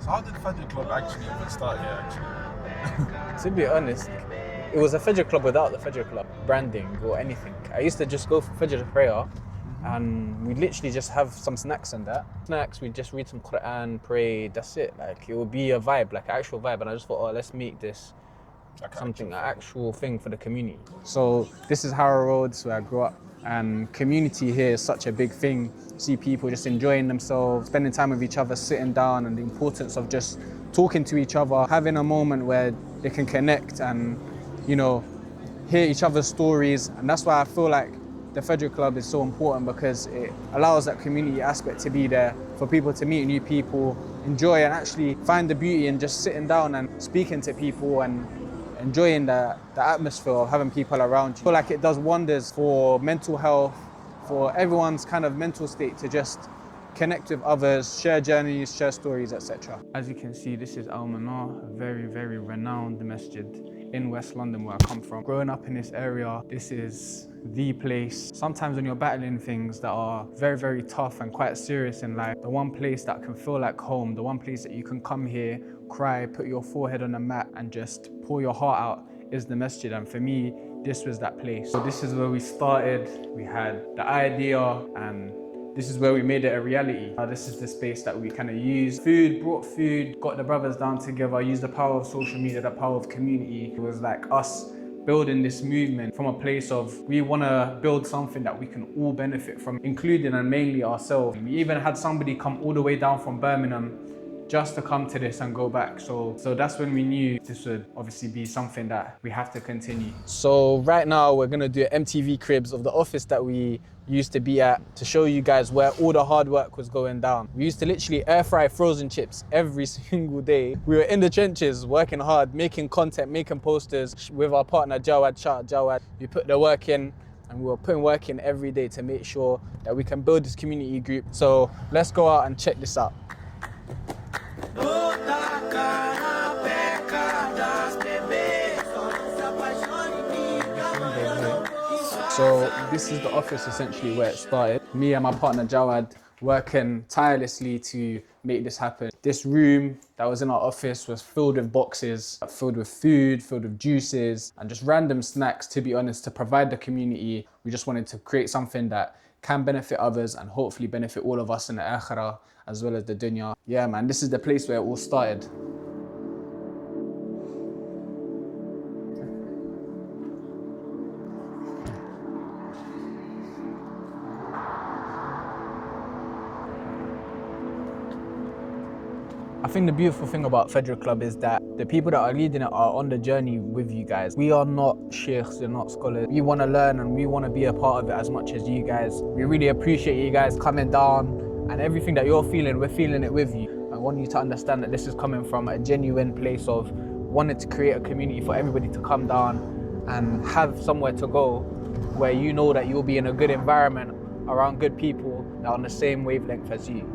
So how did Fajr Club actually even start here, actually? To be honest, it was a Fajr Club without the Fajr Club branding or anything. I used to just go for Fajr prayer and we'd literally just have some snacks and that. Snacks, we'd just read some Quran, pray, that's it. Like, it would be a vibe, like an actual vibe. And I just thought, oh, let's make this Like something, an actual thing for the community. So this is Harrow Road, where I grew up. And community here is such a big thing. See people just enjoying themselves, spending time with each other, sitting down, and the importance of just talking to each other, having a moment where they can connect and, you know, hear each other's stories. And that's why I feel like the Fajr Club is so important, because it allows that community aspect to be there for people to meet new people, enjoy and actually find the beauty in just sitting down and speaking to people and enjoying the atmosphere of having people around you. I feel like it does wonders for mental health, for everyone's kind of mental state to just connect with others, share journeys, share stories, etc. As you can see, this is Al Manar, a very, very renowned masjid in West London where I come from. Growing up in this area, this is the place. Sometimes when you're battling things that are very, very tough and quite serious in life, the one place that can feel like home, the one place that you can come here, cry, put your forehead on the mat and just pour your heart out is the masjid. And for me, this was that place. So this is where we started. We had the idea and this is where we made it a reality. This is the space that we kind of used. Brought food, got the brothers down together, used the power of social media, the power of community. It was like us building this movement from a place of, we want to build something that we can all benefit from, including and mainly ourselves. We even had somebody come all the way down from Birmingham just to come to this and go back. So that's when we knew this would obviously be something that we have to continue. So right now we're gonna do MTV cribs of the office that we used to be at to show you guys where all the hard work was going down. We used to literally air fry frozen chips every single day. We were in the trenches working hard, making content, making posters with our partner Jawad. Shout out Jawad. We put the work in and we were putting work in every day to make sure that we can build this community group. So let's go out and check this out. So this is the office essentially where it started. Me and my partner Jawad working tirelessly to make this happen. This room that was in our office was filled with boxes, filled with food, filled with juices, and just random snacks, to be honest, to provide the community. We just wanted to create something that can benefit others and hopefully benefit all of us in the akhirah as well as the dunya. Yeah man, this is the place where it all started. I think the beautiful thing about Fajr Club is that the people that are leading it are on the journey with you guys. We are not sheikhs, we're not scholars. We want to learn and we want to be a part of it as much as you guys. We really appreciate you guys coming down, and everything that you're feeling, we're feeling it with you. I want you to understand that this is coming from a genuine place of wanting to create a community for everybody to come down and have somewhere to go where you know that you'll be in a good environment around good people that are on the same wavelength as you.